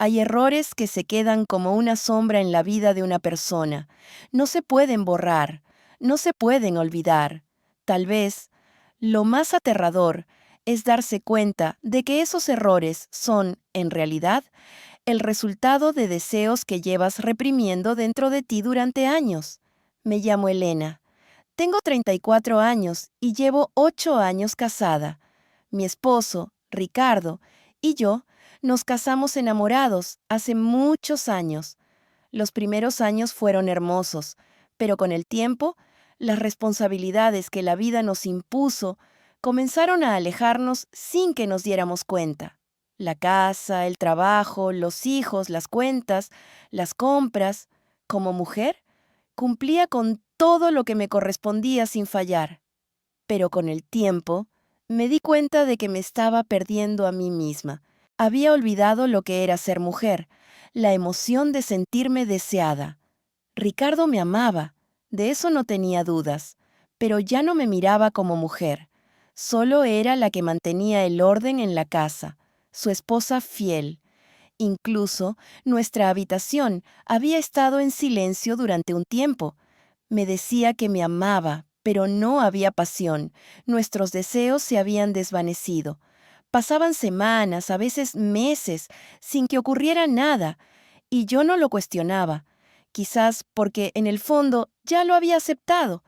Hay errores que se quedan como una sombra en la vida de una persona. No se pueden borrar, no se pueden olvidar. Tal vez, lo más aterrador es darse cuenta de que esos errores son, en realidad, el resultado de deseos que llevas reprimiendo dentro de ti durante años. Me llamo Elena. Tengo 34 años y llevo 8 años casada. Mi esposo, Ricardo, y yo nos casamos enamorados hace muchos años. Los primeros años fueron hermosos, pero con el tiempo, las responsabilidades que la vida nos impuso comenzaron a alejarnos sin que nos diéramos cuenta. La casa, el trabajo, los hijos, las cuentas, las compras. Como mujer, cumplía con todo lo que me correspondía sin fallar. Pero con el tiempo, me di cuenta de que me estaba perdiendo a mí misma. Había olvidado lo que era ser mujer, la emoción de sentirme deseada. Ricardo me amaba, de eso no tenía dudas, pero ya no me miraba como mujer. Solo era la que mantenía el orden en la casa, su esposa fiel. Incluso nuestra habitación había estado en silencio durante un tiempo. Me decía que me amaba, pero no había pasión. Nuestros deseos se habían desvanecido. Pasaban semanas, a veces meses, sin que ocurriera nada, y yo no lo cuestionaba. Quizás porque en el fondo ya lo había aceptado,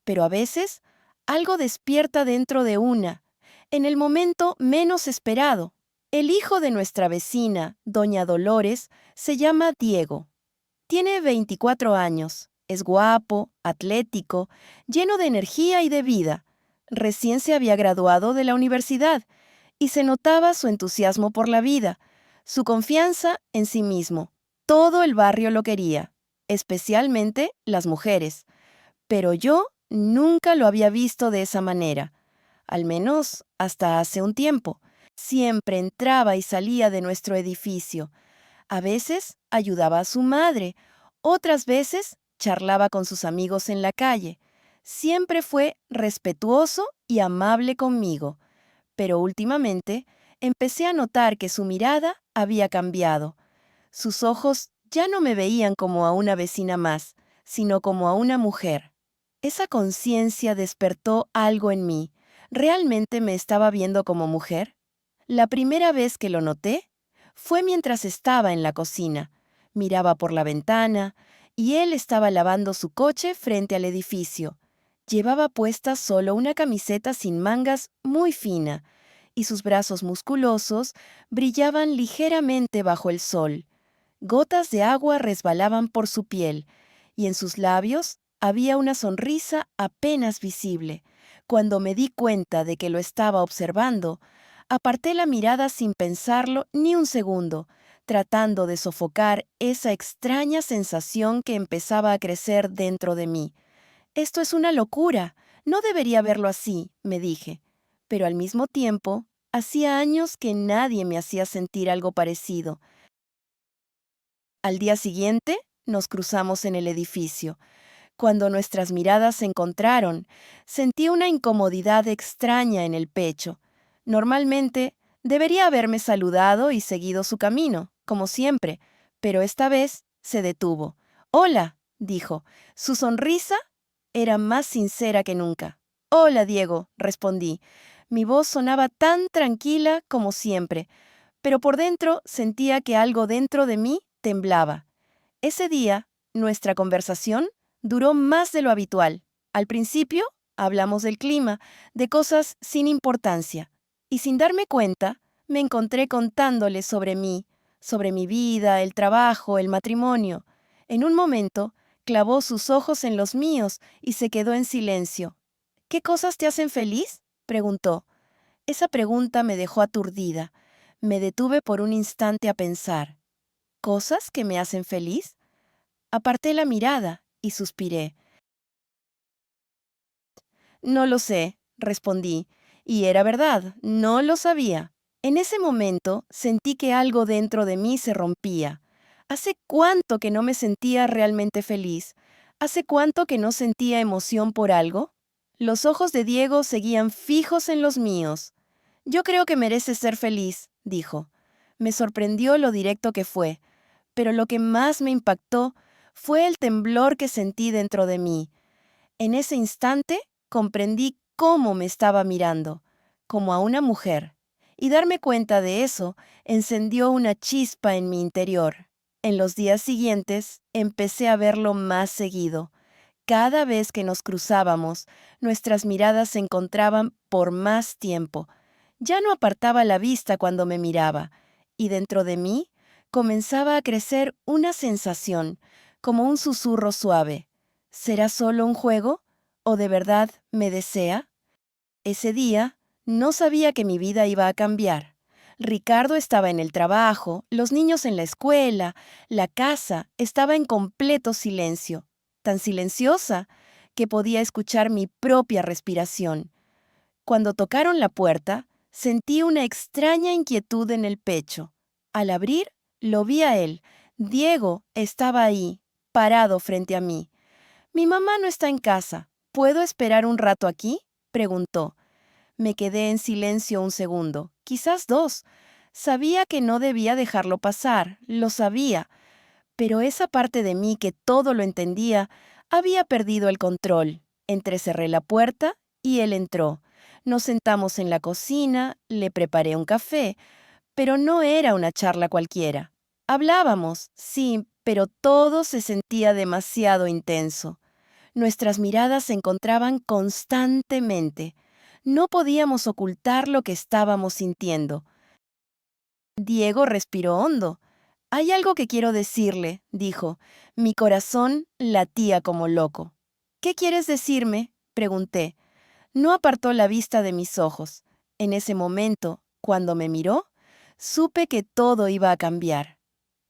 pero a veces algo despierta dentro de una, en el momento menos esperado. El hijo de nuestra vecina, doña Dolores, se llama Diego. Tiene 24 años, es guapo, atlético, lleno de energía y de vida. Recién se había graduado de la universidad y se notaba su entusiasmo por la vida, su confianza en sí mismo. Todo el barrio lo quería, especialmente las mujeres. Pero yo nunca lo había visto de esa manera, al menos hasta hace un tiempo. Siempre entraba y salía de nuestro edificio. A veces ayudaba a su madre, otras veces charlaba con sus amigos en la calle. Siempre fue respetuoso y amable conmigo, pero últimamente empecé a notar que su mirada había cambiado. Sus ojos ya no me veían como a una vecina más, sino como a una mujer. Esa conciencia despertó algo en mí. ¿Realmente me estaba viendo como mujer? La primera vez que lo noté fue mientras estaba en la cocina. Miraba por la ventana y él estaba lavando su coche frente al edificio. Llevaba puesta solo una camiseta sin mangas muy fina y sus brazos musculosos brillaban ligeramente bajo el sol. Gotas de agua resbalaban por su piel y en sus labios había una sonrisa apenas visible. Cuando me di cuenta de que lo estaba observando, aparté la mirada sin pensarlo ni un segundo, tratando de sofocar esa extraña sensación que empezaba a crecer dentro de mí. Esto es una locura. No debería verlo así, me dije. Pero al mismo tiempo, hacía años que nadie me hacía sentir algo parecido. Al día siguiente, nos cruzamos en el edificio. Cuando nuestras miradas se encontraron, sentí una incomodidad extraña en el pecho. Normalmente, debería haberme saludado y seguido su camino, como siempre, pero esta vez se detuvo. «Hola», dijo. Su sonrisa era más sincera que nunca. «Hola, Diego», respondí. Mi voz sonaba tan tranquila como siempre, pero por dentro sentía que algo dentro de mí temblaba. Ese día, nuestra conversación duró más de lo habitual. Al principio, hablamos del clima, de cosas sin importancia, y sin darme cuenta, me encontré contándole sobre mí, sobre mi vida, el trabajo, el matrimonio. En un momento, clavó sus ojos en los míos y se quedó en silencio. «¿Qué cosas te hacen feliz?», preguntó. Esa pregunta me dejó aturdida. Me detuve por un instante a pensar. ¿Cosas que me hacen feliz? Aparté la mirada y suspiré. «No lo sé», respondí, y era verdad, no lo sabía. En ese momento sentí que algo dentro de mí se rompía. ¿Hace cuánto que no me sentía realmente feliz? ¿Hace cuánto que no sentía emoción por algo? Los ojos de Diego seguían fijos en los míos. «Yo creo que mereces ser feliz», dijo. Me sorprendió lo directo que fue, pero lo que más me impactó fue el temblor que sentí dentro de mí. En ese instante comprendí cómo me estaba mirando, como a una mujer, y darme cuenta de eso encendió una chispa en mi interior. En los días siguientes empecé a verlo más seguido. Cada vez que nos cruzábamos, nuestras miradas se encontraban por más tiempo. Ya no apartaba la vista cuando me miraba, y dentro de mí comenzaba a crecer una sensación, como un susurro suave. ¿Será solo un juego? ¿O de verdad me desea? Ese día no sabía que mi vida iba a cambiar. Ricardo estaba en el trabajo, los niños en la escuela, la casa estaba en completo silencio, tan silenciosa que podía escuchar mi propia respiración. Cuando tocaron la puerta, sentí una extraña inquietud en el pecho. Al abrir, lo vi a él. Diego estaba ahí, parado frente a mí. «Mi mamá no está en casa. ¿Puedo esperar un rato aquí?», preguntó. Me quedé en silencio un segundo, quizás dos. Sabía que no debía dejarlo pasar, lo sabía, pero esa parte de mí que todo lo entendía había perdido el control. Entrecerré la puerta y él entró. Nos sentamos en la cocina, le preparé un café, pero no era una charla cualquiera. Hablábamos, sí, pero todo se sentía demasiado intenso. Nuestras miradas se encontraban constantemente. No podíamos ocultar lo que estábamos sintiendo. Diego respiró hondo. «Hay algo que quiero decirle», dijo. Mi corazón latía como loco. «¿Qué quieres decirme?», pregunté. No apartó la vista de mis ojos. En ese momento, cuando me miró, supe que todo iba a cambiar.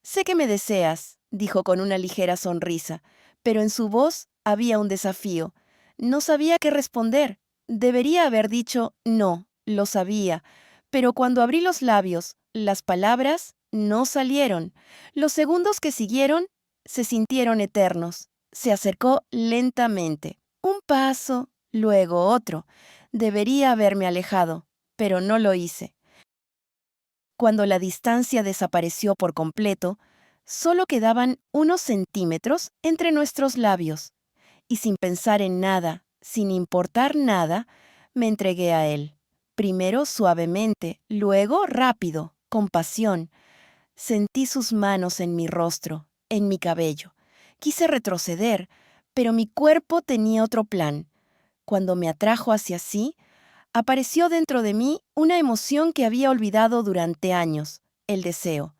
«Sé que me deseas», dijo con una ligera sonrisa, pero en su voz había un desafío. No sabía qué responder. Debería haber dicho no, lo sabía, pero cuando abrí los labios, las palabras no salieron. Los segundos que siguieron se sintieron eternos. Se acercó lentamente. Un paso, luego otro. Debería haberme alejado, pero no lo hice. Cuando la distancia desapareció por completo, solo quedaban unos centímetros entre nuestros labios, y sin pensar en nada, sin importar nada, me entregué a él. Primero suavemente, luego rápido, con pasión. Sentí sus manos en mi rostro, en mi cabello. Quise retroceder, pero mi cuerpo tenía otro plan. Cuando me atrajo hacia sí, apareció dentro de mí una emoción que había olvidado durante años, el deseo.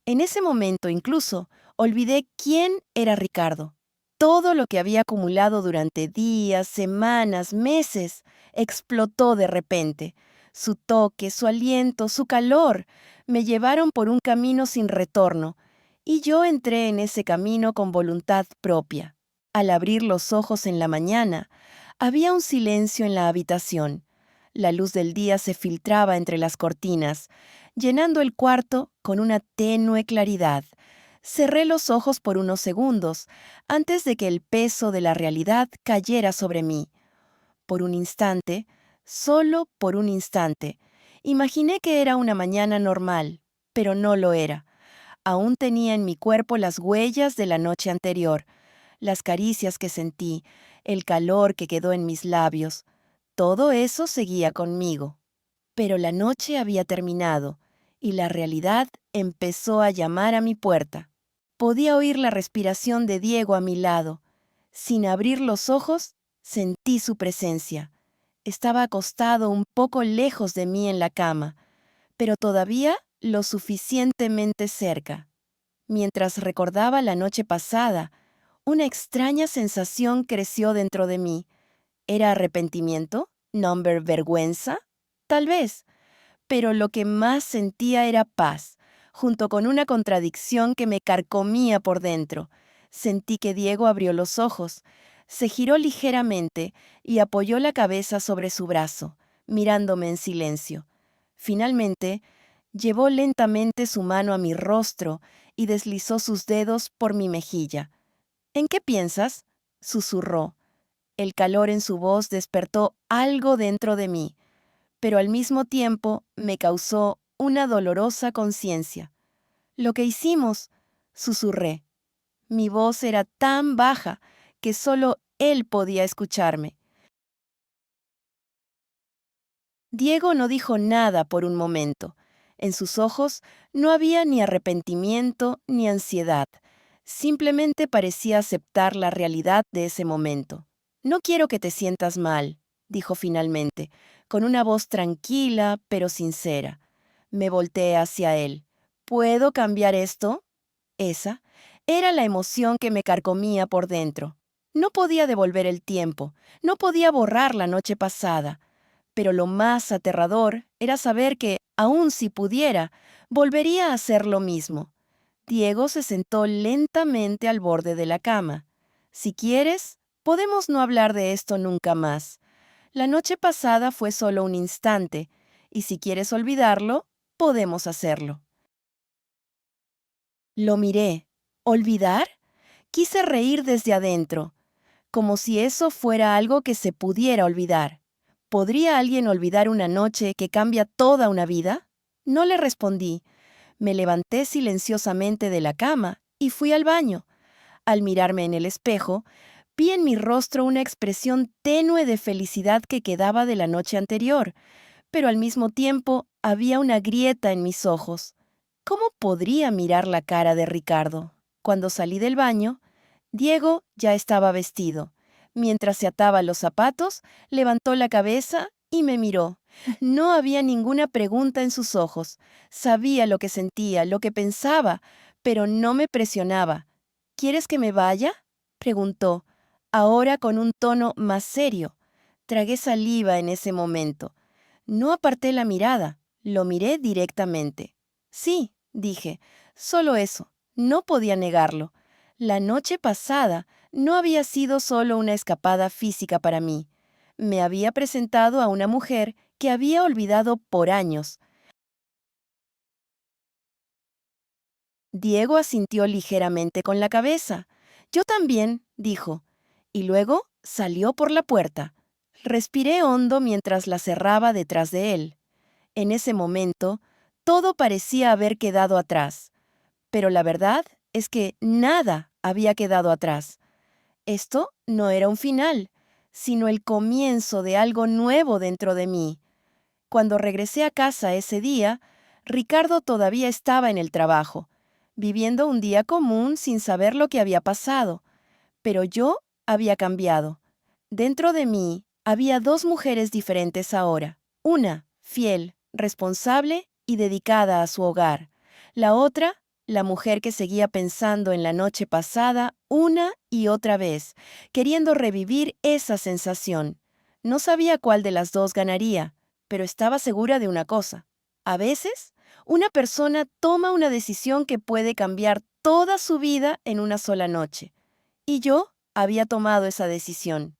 En ese momento incluso olvidé quién era Ricardo. Todo lo que había acumulado durante días, semanas, meses, explotó de repente. Su toque, su aliento, su calor me llevaron por un camino sin retorno, y yo entré en ese camino con voluntad propia. Al abrir los ojos en la mañana, había un silencio en la habitación. La luz del día se filtraba entre las cortinas, llenando el cuarto con una tenue claridad. Cerré los ojos por unos segundos, antes de que el peso de la realidad cayera sobre mí. Por un instante, solo por un instante, imaginé que era una mañana normal, pero no lo era. Aún tenía en mi cuerpo las huellas de la noche anterior, las caricias que sentí, el calor que quedó en mis labios. Todo eso seguía conmigo. Pero la noche había terminado y la realidad empezó a llamar a mi puerta. Podía oír la respiración de Diego a mi lado. Sin abrir los ojos, sentí su presencia. Estaba acostado un poco lejos de mí en la cama, pero todavía lo suficientemente cerca. Mientras recordaba la noche pasada, una extraña sensación creció dentro de mí. ¿Era arrepentimiento? ¿Number vergüenza? Tal vez, pero lo que más sentía era paz, junto con una contradicción que me carcomía por dentro. Sentí que Diego abrió los ojos, se giró ligeramente y apoyó la cabeza sobre su brazo, mirándome en silencio. Finalmente, llevó lentamente su mano a mi rostro y deslizó sus dedos por mi mejilla. «¿En qué piensas?», susurró. El calor en su voz despertó algo dentro de mí, pero al mismo tiempo me causó una dolorosa conciencia. Lo que hicimos, susurré. Mi voz era tan baja que solo él podía escucharme. Diego no dijo nada por un momento. En sus ojos no había ni arrepentimiento ni ansiedad. Simplemente parecía aceptar la realidad de ese momento. No quiero que te sientas mal, dijo finalmente, con una voz tranquila pero sincera. Me volteé hacia él. ¿Puedo cambiar esto? Esa era la emoción que me carcomía por dentro. No podía devolver el tiempo, no podía borrar la noche pasada, pero lo más aterrador era saber que, aun si pudiera, volvería a hacer lo mismo. Diego se sentó lentamente al borde de la cama. Si quieres, podemos no hablar de esto nunca más. La noche pasada fue solo un instante, y si quieres olvidarlo, podemos hacerlo. Lo miré. ¿Olvidar? Quise reír desde adentro, como si eso fuera algo que se pudiera olvidar. ¿Podría alguien olvidar una noche que cambia toda una vida? No le respondí. Me levanté silenciosamente de la cama y fui al baño. Al mirarme en el espejo, vi en mi rostro una expresión tenue de felicidad que quedaba de la noche anterior, pero al mismo tiempo había una grieta en mis ojos. ¿Cómo podría mirar la cara de Ricardo? Cuando salí del baño, Diego ya estaba vestido. Mientras se ataba los zapatos, levantó la cabeza y me miró. No había ninguna pregunta en sus ojos. Sabía lo que sentía, lo que pensaba, pero no me presionaba. ¿Quieres que me vaya?, preguntó, ahora con un tono más serio. Tragué saliva en ese momento. No aparté la mirada, lo miré directamente. Sí, dije, solo eso. No podía negarlo. La noche pasada no había sido solo una escapada física para mí. Me había presentado a una mujer que había olvidado por años. Diego asintió ligeramente con la cabeza. Yo también, dijo, y luego salió por la puerta. Respiré hondo mientras la cerraba detrás de él. En ese momento, todo parecía haber quedado atrás. Pero la verdad es que nada había quedado atrás. Esto no era un final, sino el comienzo de algo nuevo dentro de mí. Cuando regresé a casa ese día, Ricardo todavía estaba en el trabajo, viviendo un día común sin saber lo que había pasado. Pero yo había cambiado. Dentro de mí había dos mujeres diferentes ahora. Una, fiel, responsable y dedicada a su hogar. La otra, la mujer que seguía pensando en la noche pasada una y otra vez, queriendo revivir esa sensación. No sabía cuál de las dos ganaría, pero estaba segura de una cosa. A veces, una persona toma una decisión que puede cambiar toda su vida en una sola noche. Y yo había tomado esa decisión.